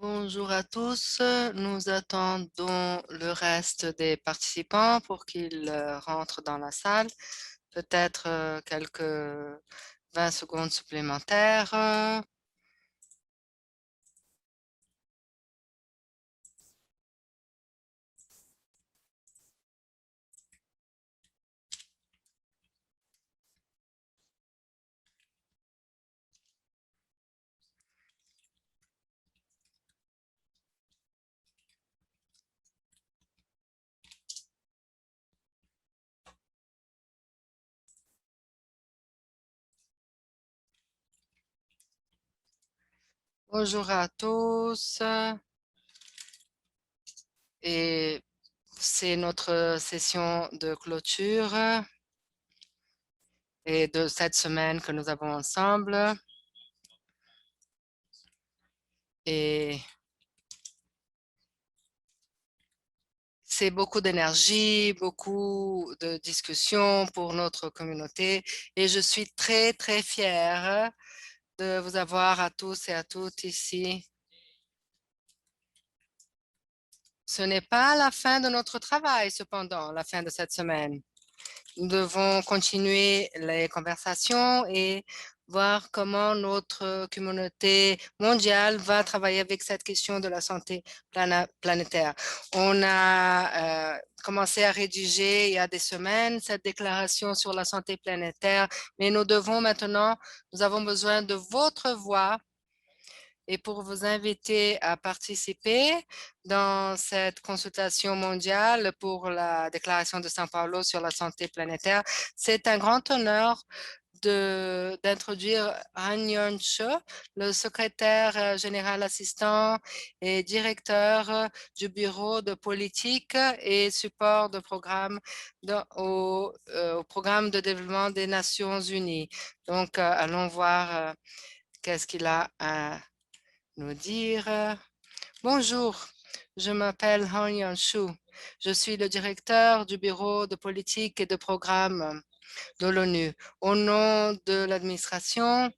Bonjour à tous. Nous attendons le reste des participants pour qu'ils rentrent dans la salle. Peut-être quelques 20 secondes supplémentaires. Bonjour à tous. Et c'est notre session de clôture et de cette semaine que nous avons ensemble. Et c'est beaucoup d'énergie, beaucoup de discussions pour notre communauté et je suis très, très fière de vous avoir à tous et à toutes ici. Ce n'est pas la fin de notre travail, cependant, la fin de cette semaine. Nous devons continuer les conversations et voir comment notre communauté mondiale va travailler avec cette question de la santé planétaire. On a commencé à rédiger il y a des semaines cette déclaration sur la santé planétaire, mais nous avons besoin de votre voix et pour vous inviter à participer dans cette consultation mondiale pour la déclaration de São Paulo sur la santé planétaire. C'est un grand honneur d'introduire Han Yon-cho, le secrétaire général assistant et directeur du bureau de politique et support de programme au programme de développement des Nations Unies. Donc, allons voir qu'est-ce qu'il a à nous dire bonjour, je m'appelle Han Yan-shu. Je suis le directeur du bureau de politique et de programme de l'ONU. Au nom de l'administration,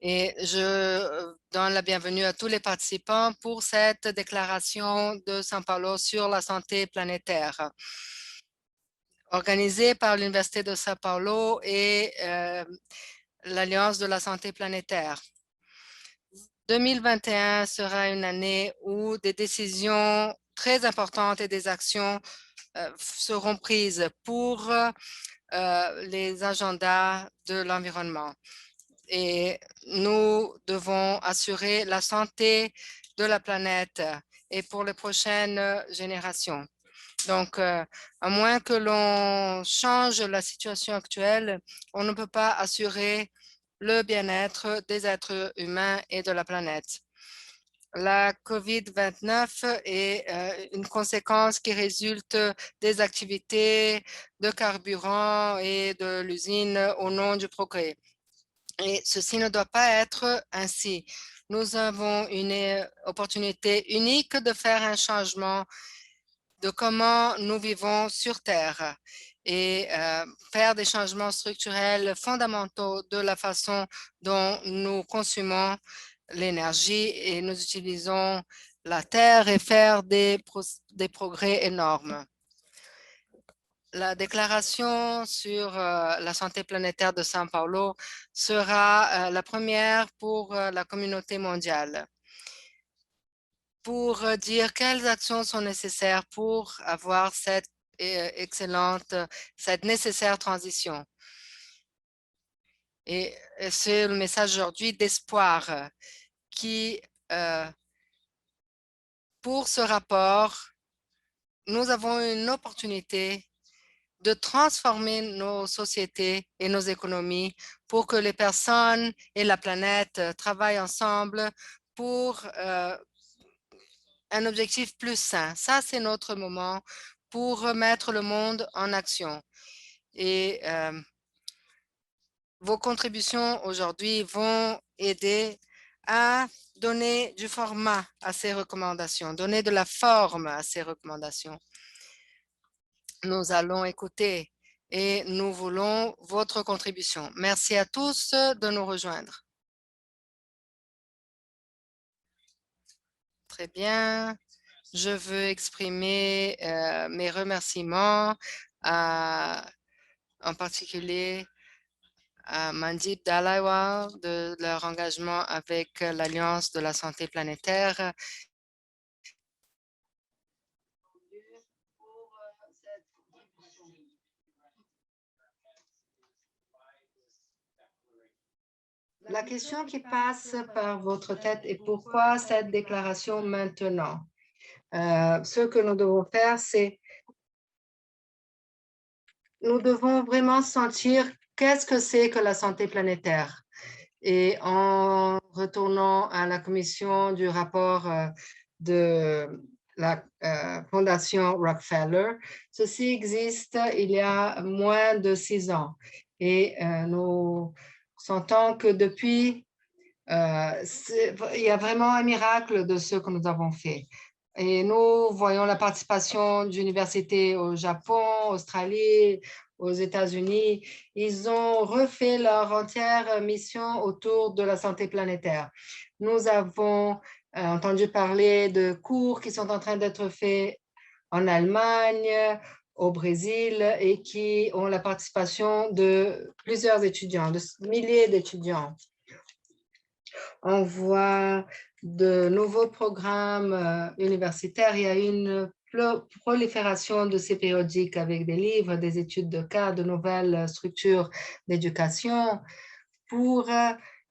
et je donne la bienvenue à tous les participants pour cette déclaration de São Paulo sur la santé planétaire, organisée par l'Université de São Paulo et l'Alliance de la santé planétaire. 2021 sera une année où des décisions très importantes et des actions seront prises pour les agendas de l'environnement. Et nous devons assurer la santé de la planète et pour les prochaines générations. Donc, à moins que l'on change la situation actuelle, on ne peut pas assurer le bien-être des êtres humains et de la planète. La COVID-29 est une conséquence qui résulte des activités de carburant et de l'usine au nom du progrès. Et ceci ne doit pas être ainsi. Nous avons une opportunité unique de faire un changement de comment nous vivons sur Terre et faire des changements structurels fondamentaux de la façon dont nous consommons l'énergie et nous utilisons la Terre et faire des progrès énormes. La déclaration sur la santé planétaire de São Paulo sera la première pour la communauté mondiale pour dire quelles actions sont nécessaires pour avoir cette cette nécessaire transition. Et c'est le message aujourd'hui d'espoir qui, pour ce rapport, nous avons une opportunité de transformer nos sociétés et nos économies pour que les personnes et la planète travaillent ensemble pour un objectif plus sain. Ça, c'est notre moment pour remettre le monde en action. Et vos contributions aujourd'hui vont aider à donner du format à ces recommandations, donner de la forme à ces recommandations. Nous allons écouter et nous voulons votre contribution. Merci à tous de nous rejoindre. Très bien. Je veux exprimer mes remerciements en particulier à Mandip Dalaiwal de leur engagement avec l'Alliance de la santé planétaire. La question qui passe par votre tête est pourquoi cette déclaration maintenant? Ce que nous devons faire, c'est nous devons vraiment sentir qu'est-ce que c'est que la santé planétaire. Et en retournant à la commission du rapport de la Fondation Rockefeller, ceci existe il y a moins de 6 ans. Et nous sentons que depuis, il y a vraiment un miracle de ce que nous avons fait. Et nous voyons la participation d'universités au Japon, Australie, aux États-Unis. Ils ont refait leur entière mission autour de la santé planétaire. Nous avons entendu parler de cours qui sont en train d'être faits en Allemagne, au Brésil, et qui ont la participation de plusieurs étudiants, de milliers d'étudiants. On voit de nouveaux programmes universitaires. Il y a une prolifération de ces périodiques avec des livres, des études de cas, de nouvelles structures d'éducation pour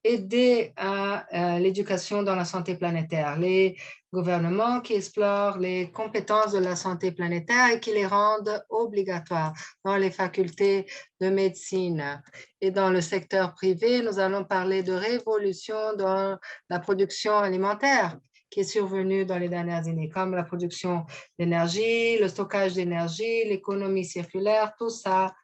aider à l'éducation dans la santé planétaire. Les gouvernements qui explorent les compétences de la santé planétaire et qui les rendent obligatoires dans les facultés de médecine. Et dans le secteur privé, nous allons parler de révolution dans la production alimentaire qui est survenue dans les dernières années, comme la production d'énergie, le stockage d'énergie, l'économie circulaire, tout ça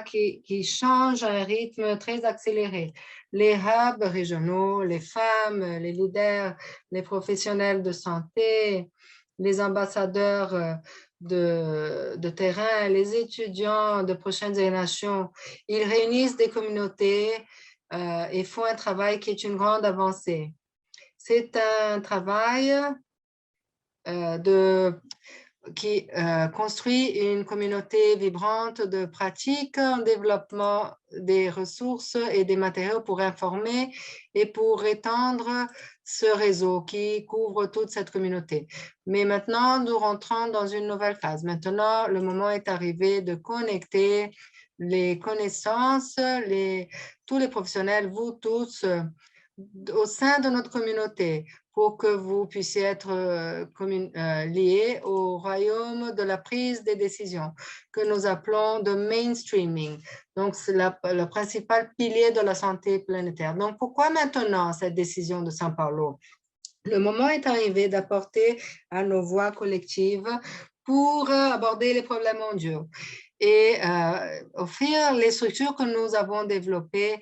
qui change à un rythme très accéléré. Les hubs régionaux, les femmes, les leaders, les professionnels de santé, les ambassadeurs de terrain, les étudiants de prochaines générations, ils réunissent des communautés et font un travail qui est une grande avancée. C'est un travail qui construit une communauté vibrante de pratiques en développement des ressources et des matériaux pour informer et pour étendre ce réseau qui couvre toute cette communauté. Mais maintenant, nous rentrons dans une nouvelle phase. Maintenant, le moment est arrivé de connecter les connaissances, tous les professionnels, vous tous, au sein de notre communauté pour que vous puissiez être liés au royaume de la prise des décisions que nous appelons de mainstreaming. Donc, c'est le principal pilier de la santé planétaire. Donc, pourquoi maintenant cette décision de São Paulo? Le moment est arrivé d'apporter à nos voix collectives pour aborder les problèmes mondiaux et offrir les structures que nous avons développées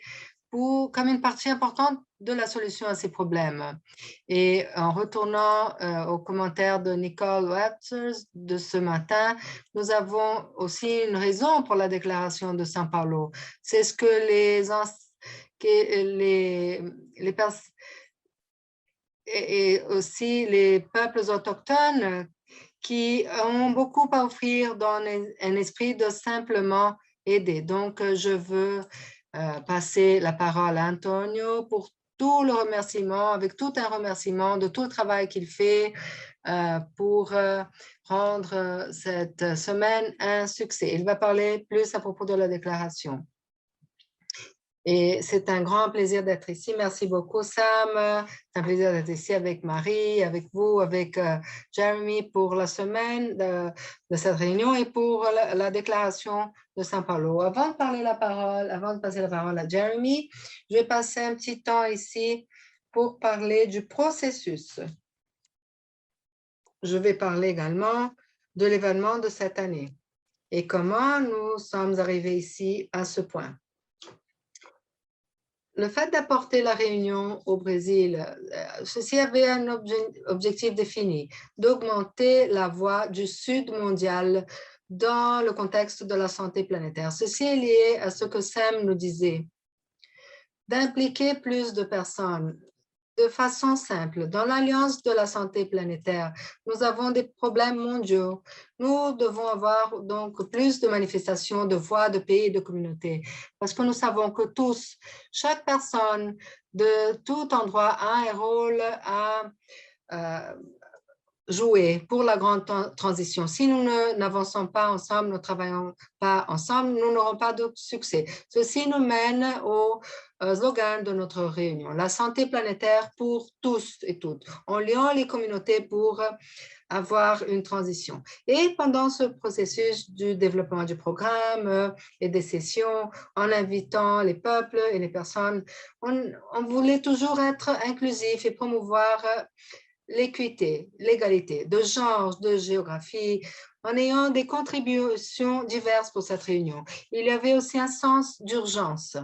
comme une partie importante de la solution à ces problèmes. Et en retournant aux commentaires de Nicole Webster de ce matin, nous avons aussi une raison pour la déclaration de São Paulo. C'est ce que les personnes et aussi les peuples autochtones qui ont beaucoup à offrir dans un esprit de simplement aider. Donc, je veux passer la parole à Antonio pour tout le remerciement, avec tout un remerciement de tout le travail qu'il fait pour rendre cette semaine un succès. Il va parler plus à propos de la déclaration. Et c'est un grand plaisir d'être ici. Merci beaucoup, Sam. C'est un plaisir d'être ici avec Marie, avec vous, avec Jeremy pour la semaine de cette réunion et pour la déclaration de São Paulo. Avant de passer la parole à Jeremy, je vais passer un petit temps ici pour parler du processus. Je vais parler également de l'événement de cette année et comment nous sommes arrivés ici à ce point. Le fait d'apporter la réunion au Brésil, ceci avait un objectif défini, d'augmenter la voix du Sud mondial dans le contexte de la santé planétaire. Ceci est lié à ce que Sam nous disait, d'impliquer plus de personnes de façon simple. Dans l'Alliance de la santé planétaire, nous avons des problèmes mondiaux. Nous devons avoir donc plus de manifestations de voix de pays et de communautés parce que nous savons que tous, chaque personne de tout endroit a un rôle à jouer pour la grande transition. Si nous n'avançons pas ensemble, nous ne travaillons pas ensemble, nous n'aurons pas de succès. Ceci nous mène au slogan de notre réunion, la santé planétaire pour tous et toutes, en liant les communautés pour avoir une transition. Et pendant ce processus du développement du programme et des sessions, en invitant les peuples et les personnes, on voulait toujours être inclusif et promouvoir l'équité, l'égalité de genre, de géographie, en ayant des contributions diverses pour cette réunion. Il y avait aussi un sens d'urgence.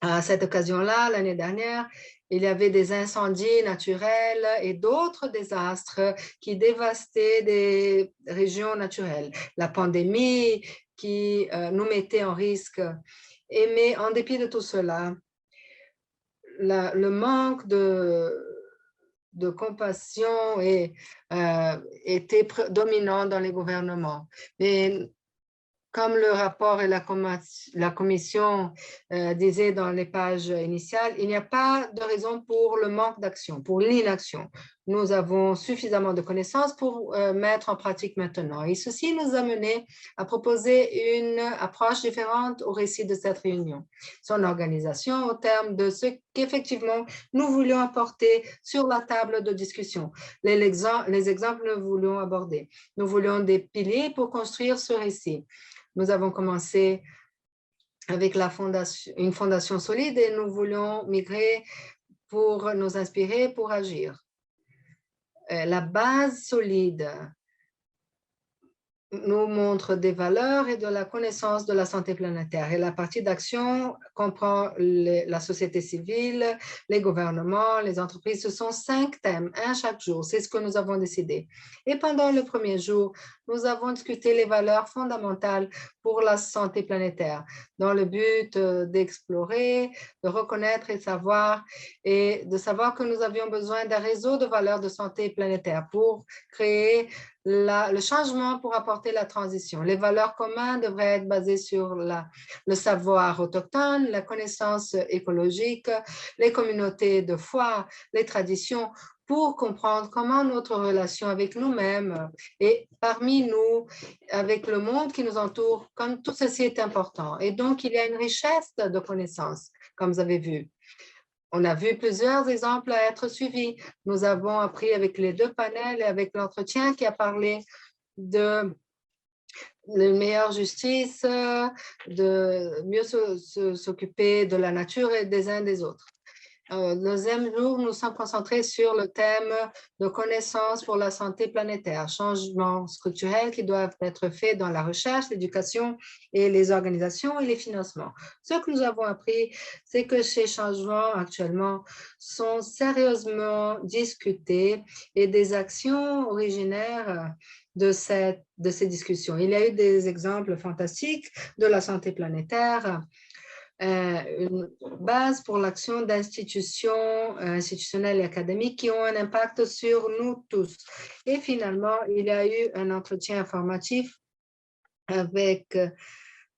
À cette occasion-là, l'année dernière, il y avait des incendies naturels et d'autres désastres qui dévastaient des régions naturelles. La pandémie qui nous mettait en risque. Mais en dépit de tout cela, le manque de compassion était dominant dans les gouvernements. Mais comme le rapport et la commission disaient dans les pages initiales, il n'y a pas de raison pour le manque d'action, pour l'inaction. Nous avons suffisamment de connaissances pour mettre en pratique maintenant. Et ceci nous a mené à proposer une approche différente au récit de cette réunion. Son organisation au terme de ce qu'effectivement nous voulions apporter sur la table de discussion, les exemples que nous voulions aborder. Nous voulions des piliers pour construire ce récit. Nous avons commencé avec une fondation solide et nous voulions migrer pour nous inspirer, pour agir. La base solide nous montre des valeurs et de la connaissance de la santé planétaire. Et la partie d'action comprend la société civile, les gouvernements, les entreprises. Ce sont 5 thèmes, un chaque jour. C'est ce que nous avons décidé. Et pendant le premier jour, nous avons discuté les valeurs fondamentales pour la santé planétaire, dans le but d'explorer, de reconnaître et de savoir que nous avions besoin d'un réseau de valeurs de santé planétaire pour créer le changement pour apporter la transition. Les valeurs communes devraient être basées sur le savoir autochtone, la connaissance écologique, les communautés de foi, les traditions, pour comprendre comment notre relation avec nous-mêmes et parmi nous, avec le monde qui nous entoure, comme tout ceci est important. Et donc, il y a une richesse de connaissances, comme vous avez vu. On a vu plusieurs exemples à être suivis. Nous avons appris avec les 2 panels et avec l'entretien qui a parlé de meilleure justice, de mieux s'occuper de la nature et des uns des autres. Le deuxième jour, nous sommes concentrés sur le thème de connaissances pour la santé planétaire, changements structurels qui doivent être faits dans la recherche, l'éducation et les organisations et les financements. Ce que nous avons appris, c'est que ces changements actuellement sont sérieusement discutés et des actions originaires de ces discussions. Il y a eu des exemples fantastiques de la santé planétaire, une base pour l'action d'institutions institutionnelles et académiques qui ont un impact sur nous tous. Et finalement, il y a eu un entretien informatif avec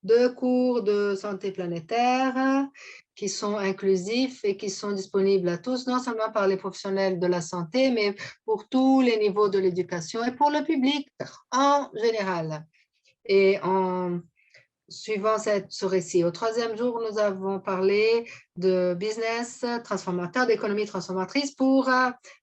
2 cours de santé planétaire qui sont inclusifs et qui sont disponibles à tous, non seulement par les professionnels de la santé, mais pour tous les niveaux de l'éducation et pour le public en général. Et en suivant ce récit. Au 3e jour, nous avons parlé de business transformateur, d'économie transformatrice pour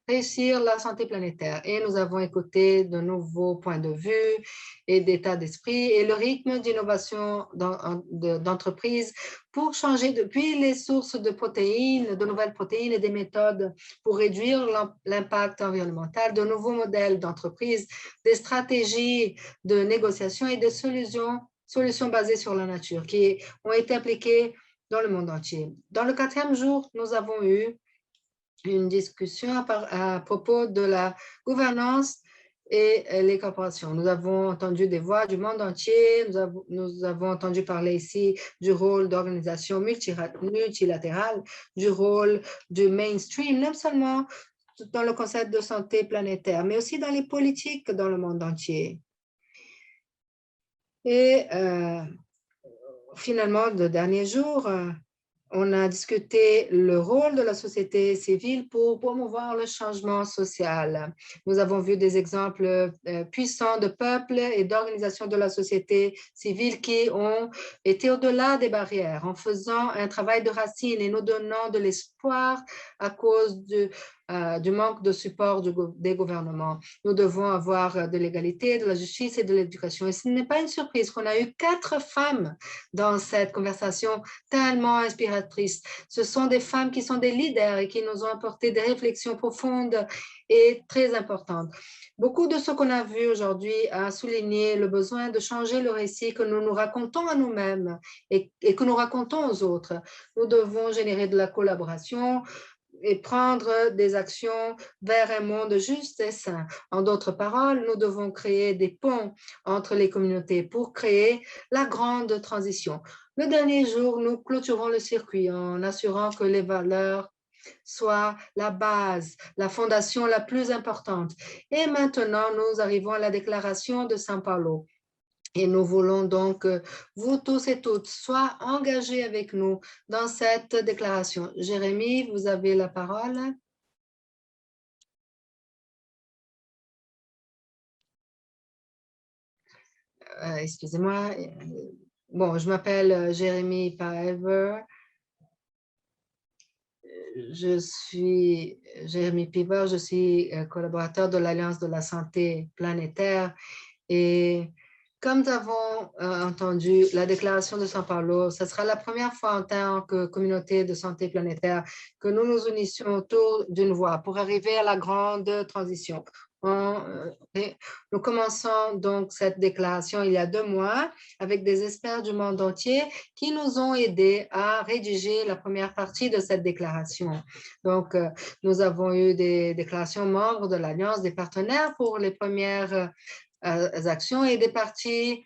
réussir la santé planétaire. Et nous avons écouté de nouveaux points de vue et d'état d'esprit et le rythme d'innovation d'entreprise pour changer depuis les sources de protéines, de nouvelles protéines et des méthodes pour réduire l'impact environnemental, de nouveaux modèles d'entreprise, des stratégies de négociation et des solutions basées sur la nature qui ont été appliquées dans le monde entier. Dans le 4e jour, nous avons eu une discussion à propos de la gouvernance et les corporations. Nous avons entendu des voix du monde entier, nous avons entendu parler ici du rôle d'organisations multilatérales, du rôle du mainstream, non seulement dans le concept de santé planétaire, mais aussi dans les politiques dans le monde entier. Et finalement, le dernier jour, on a discuté le rôle de la société civile pour promouvoir le changement social. Nous avons vu des exemples puissants de peuples et d'organisations de la société civile qui ont été au-delà des barrières en faisant un travail de racines et nous donnant de l'espoir à cause du manque de support des gouvernements. Nous devons avoir de l'égalité, de la justice et de l'éducation. Et ce n'est pas une surprise qu'on a eu 4 femmes dans cette conversation tellement inspiratrice. Ce sont des femmes qui sont des leaders et qui nous ont apporté des réflexions profondes et très importantes. Beaucoup de ce qu'on a vu aujourd'hui a souligné le besoin de changer le récit que nous nous racontons à nous-mêmes et que nous racontons aux autres. Nous devons générer de la collaboration et prendre des actions vers un monde juste et sain. En d'autres paroles, nous devons créer des ponts entre les communautés pour créer la grande transition. Le dernier jour, nous clôturons le circuit en assurant que les valeurs soient la base, la fondation la plus importante. Et maintenant, nous arrivons à la déclaration de São Paulo. Et nous voulons donc que vous tous et toutes soient engagés avec nous dans cette déclaration. Jérémy, vous avez la parole. Excusez-moi. Bon, je m'appelle Jérémy Paever. Je suis Jérémy Piver, je suis collaborateur de l'Alliance de la santé planétaire et comme nous avons entendu la déclaration de São Paulo, ce sera la première fois en tant que communauté de santé planétaire que nous nous unissions autour d'une voie pour arriver à la grande transition. Nous commençons donc cette déclaration il y a 2 mois avec des experts du monde entier qui nous ont aidés à rédiger la première partie de cette déclaration. Donc, nous avons eu des déclarations membres de l'Alliance, des partenaires pour les premières actions et des parties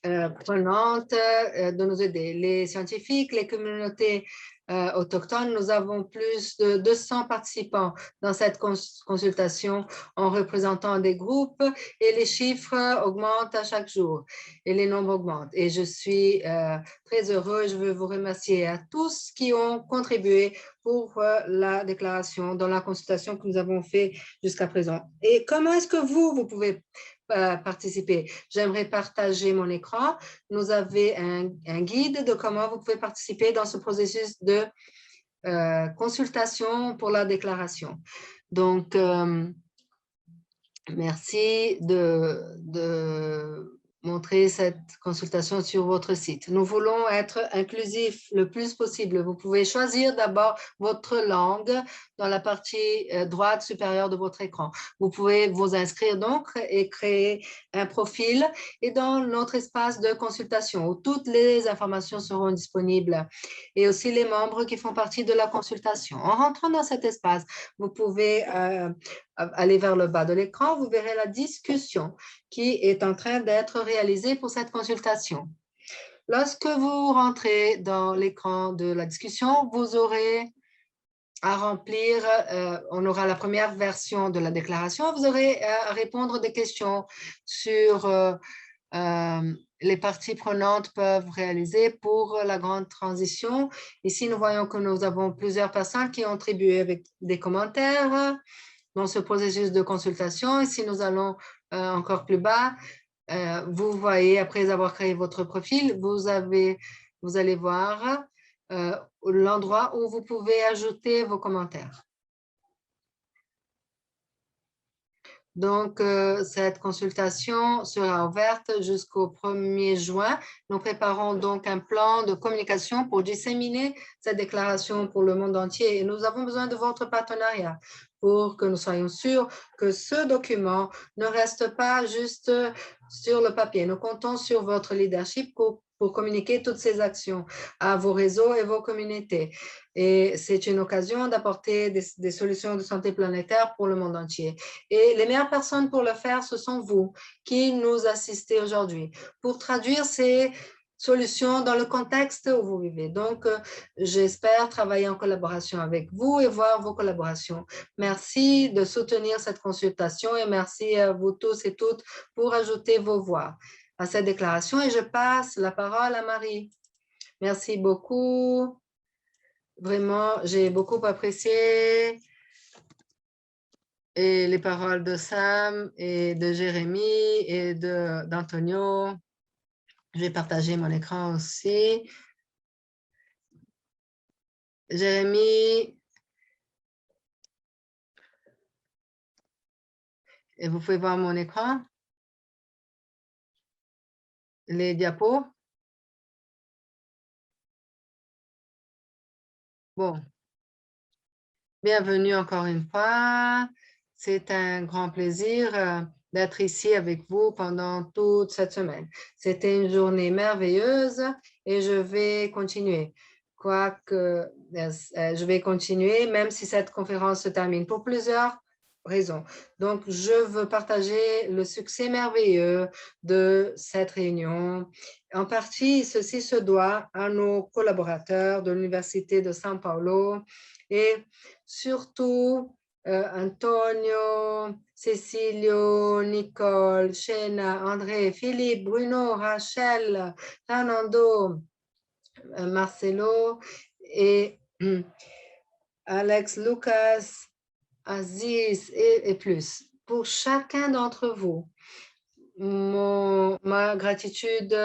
prenantes de nous aider. Les scientifiques, les communautés autochtones, nous avons plus de 200 participants dans cette consultation en représentant des groupes et les chiffres augmentent à chaque jour et les nombres augmentent. Et je suis très heureux, je veux vous remercier à tous qui ont contribué pour la déclaration dans la consultation que nous avons fait jusqu'à présent. Et comment est-ce que vous pouvez participer? J'aimerais partager mon écran. Nous avons un guide de comment vous pouvez participer dans ce processus de consultation pour la déclaration. Donc, merci de montrer cette consultation sur votre site. Nous voulons être inclusifs le plus possible. Vous pouvez choisir d'abord votre langue dans la partie droite supérieure de votre écran. Vous pouvez vous inscrire donc et créer un profil et dans notre espace de consultation où toutes les informations seront disponibles et aussi les membres qui font partie de la consultation. En rentrant dans cet espace, vous pouvez aller vers le bas de l'écran, vous verrez la discussion qui est en train d'être réalisée pour cette consultation. Lorsque vous rentrez dans l'écran de la discussion, vous aurez à remplir, on aura la première version de la déclaration, vous aurez à répondre des questions sur les parties prenantes peuvent réaliser pour la grande transition. Ici, nous voyons que nous avons plusieurs personnes qui ont contribué avec des commentaires dans ce processus de consultation. Ici, nous allons encore plus bas. Vous voyez, après avoir créé votre profil, vous allez voir l'endroit où vous pouvez ajouter vos commentaires. Donc, cette consultation sera ouverte jusqu'au 1er juin. Nous préparons donc un plan de communication pour disséminer cette déclaration pour le monde entier et nous avons besoin de votre partenariat pour que nous soyons sûrs que ce document ne reste pas juste sur le papier. Nous comptons sur votre leadership pour pour communiquer toutes ces actions à vos réseaux et vos communautés. Et c'est une occasion d'apporter des solutions de santé planétaire pour le monde entier. Et les meilleures personnes pour le faire, ce sont vous qui nous assistez aujourd'hui pour traduire ces solutions dans le contexte où vous vivez. Donc, j'espère travailler en collaboration avec vous et voir vos collaborations. Merci de soutenir cette consultation et merci à vous tous et toutes pour ajouter vos voix à cette déclaration. Et je passe la parole à Marie. Merci beaucoup. Vraiment, j'ai beaucoup apprécié et les paroles de Sam et de Jérémy et d'Antonio. Je vais partager mon écran aussi. Jérémy, et vous pouvez voir mon écran, les diapos. Bon, bienvenue encore une fois. C'est un grand plaisir d'être ici avec vous pendant toute cette semaine. C'était une journée merveilleuse et je vais continuer. Quoique, je vais continuer même si cette conférence se termine pour plusieurs raisons. Donc, je veux partager le succès merveilleux de cette réunion. En partie, ceci se doit à nos collaborateurs de l'Université de São Paulo et surtout Antonio, Cecilio, Nicole, Shena, André, Philippe, Bruno, Rachel, Fernando, Marcelo et Alex, Lucas, Aziz et plus. Pour chacun d'entre vous, ma gratitude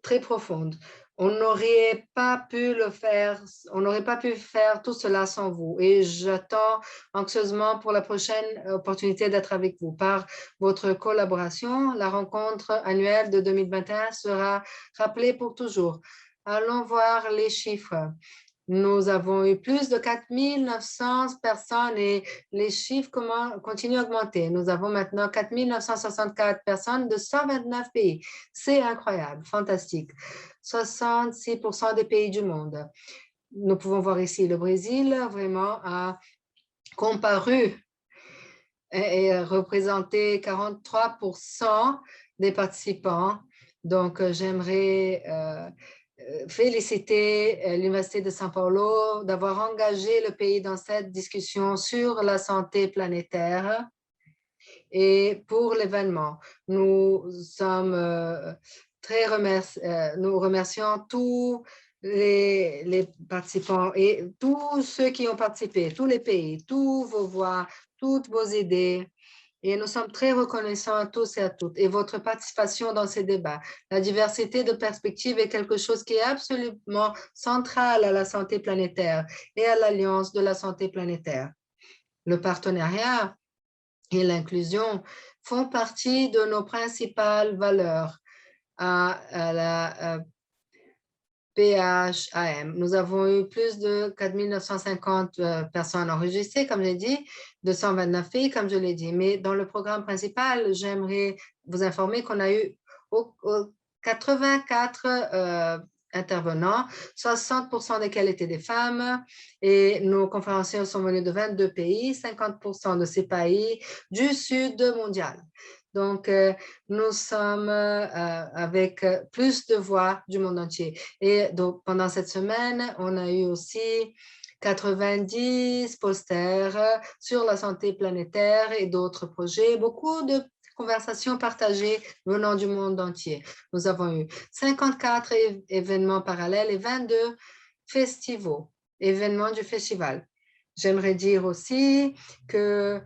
très profonde. On n'aurait pas pu le faire, on n'aurait pas pu faire tout cela sans vous. Et j'attends anxieusement pour la prochaine opportunité d'être avec vous. Par votre collaboration, la rencontre annuelle de 2021 sera rappelée pour toujours. Allons voir les chiffres. Nous avons eu plus de 4 900 personnes et les chiffres continuent à augmenter. Nous avons maintenant 4 964 personnes de 129 pays. C'est incroyable, fantastique. 66% des pays du monde. Nous pouvons voir ici le Brésil vraiment a comparu et représenté 43% des participants. Donc, j'aimerais féliciter l'Université de São Paulo d'avoir engagé le pays dans cette discussion sur la santé planétaire et pour l'événement. Nous remercions tous les participants et tous ceux qui ont participé, tous les pays, toutes vos voix, toutes vos idées. Et nous sommes très reconnaissants à tous et à toutes. Et votre participation dans ces débats, la diversité de perspectives est quelque chose qui est absolument central à la santé planétaire et à l'Alliance de la santé planétaire. Le partenariat et l'inclusion font partie de nos principales valeurs à la PHAM. Nous avons eu plus de 4 950 personnes enregistrées, comme j'ai dit, 229 pays, comme je l'ai dit. Mais dans le programme principal, j'aimerais vous informer qu'on a eu 84 intervenants, 60% desquels étaient des femmes, et nos conférenciers sont venus de 22 pays, 50% de ces pays du sud mondial. Donc, nous sommes avec plus de voix du monde entier. Et donc, pendant cette semaine, on a eu aussi 90 posters sur la santé planétaire et d'autres projets, beaucoup de conversations partagées venant du monde entier. Nous avons eu 54 événements parallèles et 22 festivals, événements du festival. J'aimerais dire aussi que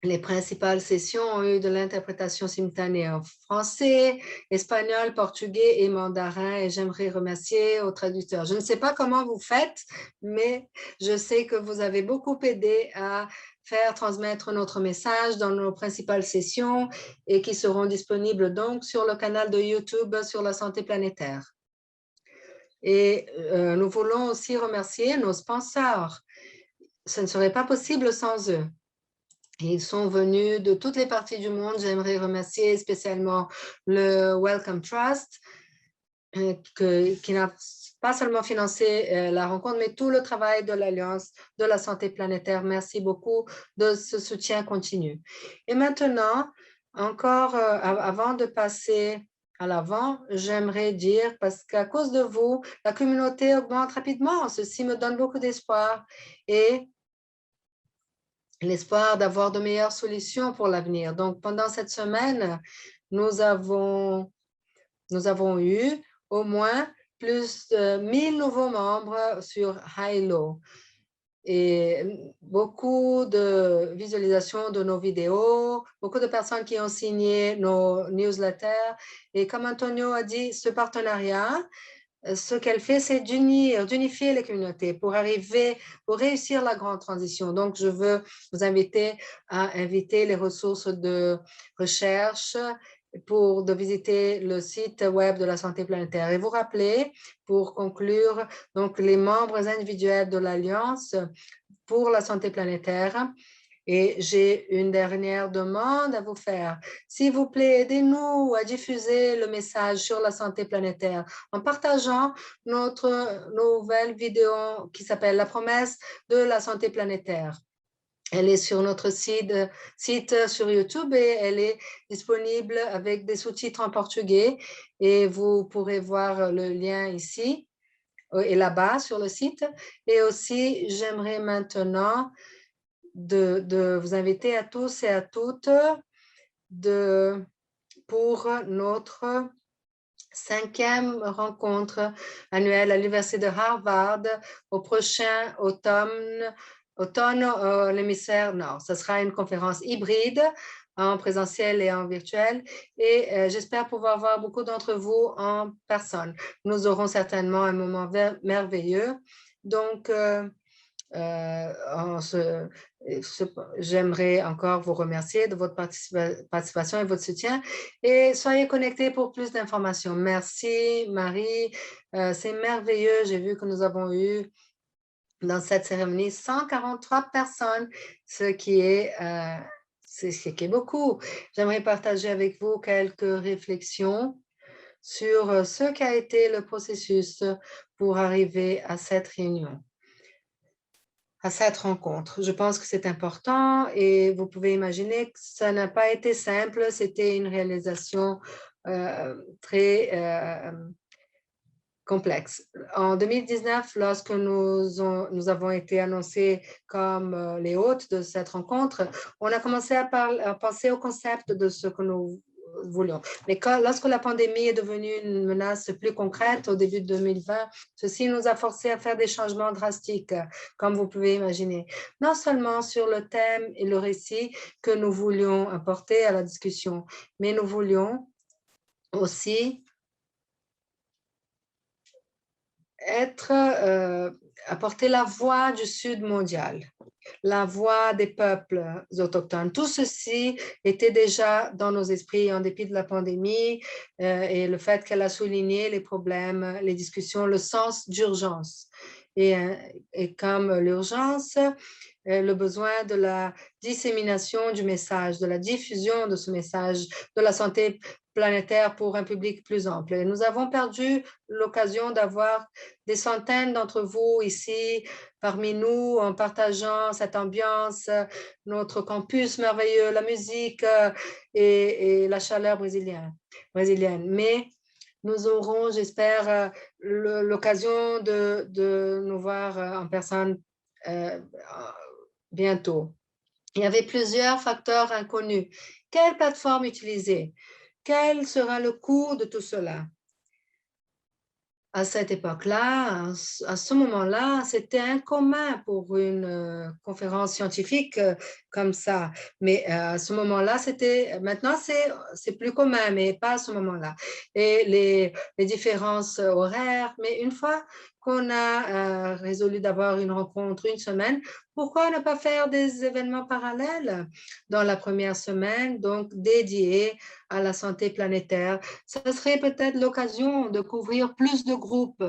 les principales sessions ont eu de l'interprétation simultanée en français, espagnol, portugais et mandarin et j'aimerais remercier aux traducteurs. Je ne sais pas comment vous faites, mais je sais que vous avez beaucoup aidé à faire transmettre notre message dans nos principales sessions et qui seront disponibles donc sur le canal de YouTube sur la santé planétaire. Et nous voulons aussi remercier nos sponsors. Ce ne serait pas possible sans eux. Ils sont venus de toutes les parties du monde. J'aimerais remercier spécialement le Wellcome Trust qui n'a pas seulement financé la rencontre, mais tout le travail de l'Alliance de la santé planétaire. Merci beaucoup de ce soutien continu. Et maintenant, encore avant de passer à l'avant, j'aimerais dire, parce qu'à cause de vous, la communauté augmente rapidement. Ceci me donne beaucoup d'espoir et l'espoir d'avoir de meilleures solutions pour l'avenir. Donc, pendant cette semaine, nous avons eu au moins plus de 1000 nouveaux membres sur Hilo et beaucoup de visualisations de nos vidéos, beaucoup de personnes qui ont signé nos newsletters. Et comme Antonio a dit, ce partenariat, ce qu'elle fait, c'est d'unifier les communautés pour réussir la grande transition. Donc, je veux vous inviter à inviter les ressources de recherche de visiter le site web de la santé planétaire. Et vous rappeler, pour conclure, donc les membres individuels de l'Alliance pour la santé planétaire. Et j'ai une dernière demande à vous faire. S'il vous plaît, aidez-nous à diffuser le message sur la santé planétaire en partageant notre nouvelle vidéo qui s'appelle La promesse de la santé planétaire. Elle est sur notre site sur YouTube et elle est disponible avec des sous-titres en portugais et vous pourrez voir le lien ici et là-bas sur le site. Et aussi, j'aimerais maintenant de vous inviter à tous et à toutes pour notre 5e rencontre annuelle à l'Université de Harvard au prochain automne l'hémisphère nord. Ce sera une conférence hybride en présentiel et en virtuel et j'espère pouvoir voir beaucoup d'entre vous en personne. Nous aurons certainement un moment merveilleux. Donc, j'aimerais encore vous remercier de votre participation et votre soutien et soyez connectés pour plus d'informations. Merci Marie, c'est merveilleux. J'ai vu que nous avons eu dans cette cérémonie 143 personnes, ce qui est beaucoup. J'aimerais partager avec vous quelques réflexions sur ce qu'a été le processus pour arriver à cette réunion, à cette rencontre. Je pense que c'est important et vous pouvez imaginer que ça n'a pas été simple. C'était une réalisation très complexe. En 2019, lorsque nous avons été annoncés comme les hôtes de cette rencontre, on a commencé à penser au concept de ce que nous voulions. Mais lorsque la pandémie est devenue une menace plus concrète au début de 2020, ceci nous a forcés à faire des changements drastiques, comme vous pouvez imaginer. Non seulement sur le thème et le récit que nous voulions apporter à la discussion, mais nous voulions aussi apporter la voix du Sud mondial, la voix des peuples autochtones. Tout ceci était déjà dans nos esprits en dépit de la pandémie et le fait qu'elle a souligné les problèmes, les discussions, le sens d'urgence. Et comme l'urgence, le besoin de la dissémination du message, de la diffusion de ce message de la santé planétaire pour un public plus ample. Et nous avons perdu l'occasion d'avoir des centaines d'entre vous ici parmi nous en partageant cette ambiance, notre campus merveilleux, la musique et la chaleur brésilienne. Mais nous aurons, j'espère, l'occasion de nous voir en personne bientôt. Il y avait plusieurs facteurs inconnus. Quelle plateforme utiliser? Quel sera le coût de tout cela? À cette époque-là, à ce moment-là, c'était incommun pour une conférence scientifique comme ça. Mais à ce moment-là, maintenant, c'est plus commun, mais pas à ce moment-là. Et les différences horaires, mais une fois qu'on a résolu d'avoir une rencontre une semaine, pourquoi ne pas faire des événements parallèles dans la première semaine, donc dédiés à la santé planétaire? Ce serait peut-être l'occasion de couvrir plus de groupes,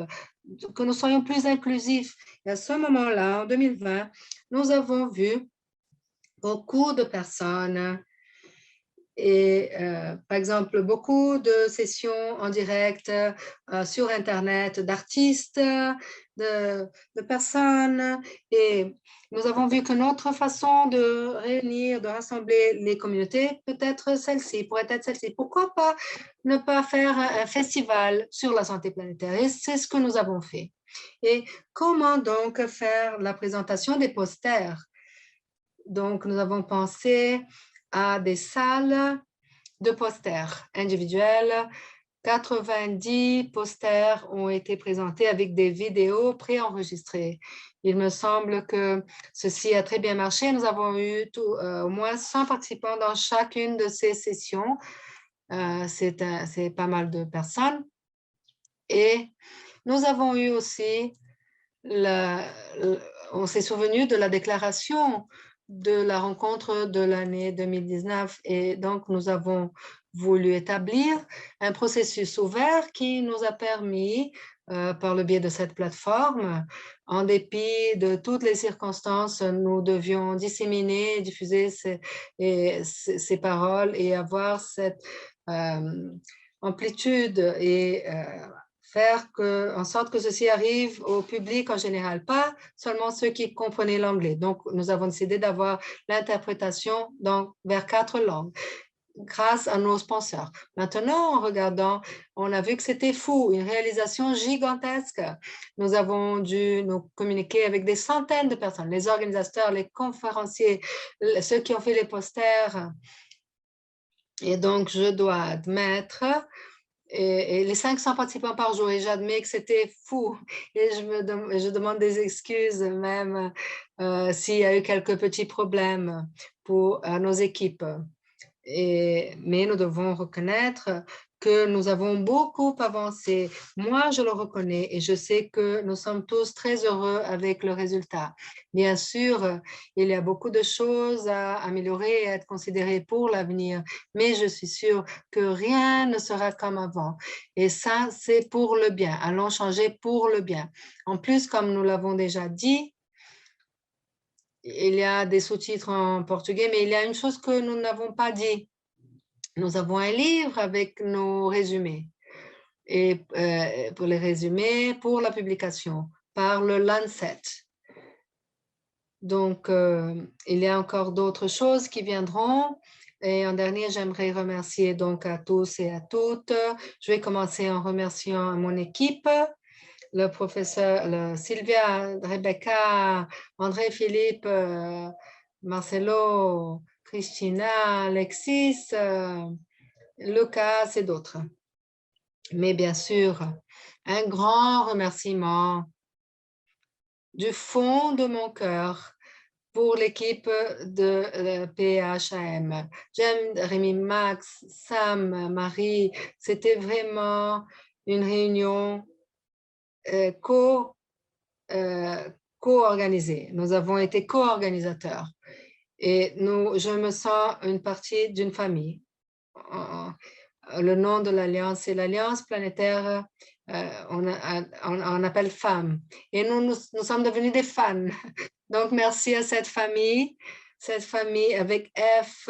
que nous soyons plus inclusifs. Et à ce moment-là, en 2020, nous avons vu beaucoup de personnes Et par exemple, beaucoup de sessions en direct sur Internet d'artistes, de personnes. Et nous avons vu que notre façon de réunir, de rassembler les communautés peut être celle-ci, pourrait être celle-ci. Pourquoi pas ne pas faire un festival sur la santé planétaire? Et c'est ce que nous avons fait. Et comment donc faire la présentation des posters? Donc, nous avons pensé à des salles de posters individuels. 90 posters ont été présentés avec des vidéos préenregistrées. Il me semble que ceci a très bien marché. Nous avons eu au moins 100 participants dans chacune de ces sessions. C'est pas mal de personnes. Et nous avons eu aussi, on s'est souvenu de la déclaration de la rencontre de l'année 2019 et donc nous avons voulu établir un processus ouvert qui nous a permis, par le biais de cette plateforme, en dépit de toutes les circonstances, nous devions disséminer, diffuser ces paroles et avoir cette amplitude et faire en sorte que ceci arrive au public en général, pas seulement ceux qui comprenaient l'anglais. Donc, nous avons décidé d'avoir l'interprétation vers 4 langues grâce à nos sponsors. Maintenant, en regardant, on a vu que c'était fou, une réalisation gigantesque. Nous avons dû nous communiquer avec des centaines de personnes, les organisateurs, les conférenciers, ceux qui ont fait les posters. Et donc, je dois admettre et les 500 participants par jour, et j'admets que c'était fou. Et je demande des excuses même s'il y a eu quelques petits problèmes pour nos équipes. Mais nous devons reconnaître que nous avons beaucoup avancé. Moi, je le reconnais et je sais que nous sommes tous très heureux avec le résultat. Bien sûr, il y a beaucoup de choses à améliorer et à être considérées pour l'avenir, mais je suis sûre que rien ne sera comme avant. Et ça, c'est pour le bien. Allons changer pour le bien. En plus, comme nous l'avons déjà dit, il y a des sous-titres en portugais, mais il y a une chose que nous n'avons pas dit. Nous avons un livre avec nos résumés et pour les résumés, pour la publication par le Lancet. Donc, il y a encore d'autres choses qui viendront. Et en dernier, j'aimerais remercier donc à tous et à toutes. Je vais commencer en remerciant mon équipe, le professeur Sylvia, Rebecca, André, Philippe, Marcelo, Christina, Alexis, Lucas et d'autres. Mais bien sûr, un grand remerciement du fond de mon cœur pour l'équipe de PHAM. J'aime Rémi, Max, Sam, Marie. C'était vraiment une réunion co-organisée. Nous avons été co-organisateurs. Et je me sens une partie d'une famille. Le nom de l'Alliance, c'est l'Alliance planétaire, on appelle femmes. Et nous sommes devenus des fans. Donc, merci à cette famille avec F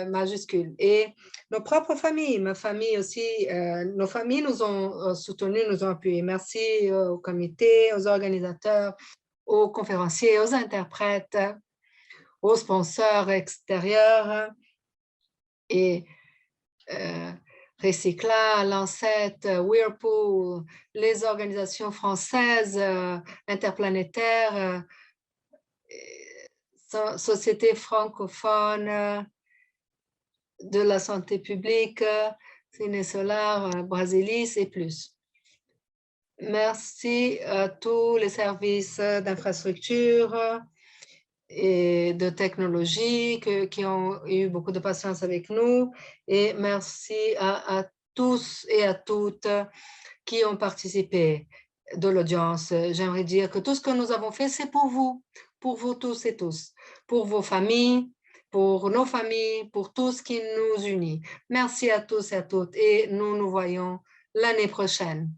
majuscule. Et nos propres familles, ma famille aussi, nos familles nous ont soutenus, nous ont appuyés. Merci au comité, aux organisateurs, aux conférenciers, aux interprètes, aux sponsors extérieurs et Recycla, Lancet, Whirlpool, les organisations françaises interplanétaires, sociétés francophones de la santé publique, Cinesolar, Brasilis et plus. Merci à tous les services d'infrastructure et de technologie qui ont eu beaucoup de patience avec nous. Et merci à tous et à toutes qui ont participé de l'audience. J'aimerais dire que tout ce que nous avons fait, c'est pour vous tous et tous, pour vos familles, pour nos familles, pour tout ce qui nous unit. Merci à tous et à toutes et nous nous voyons l'année prochaine.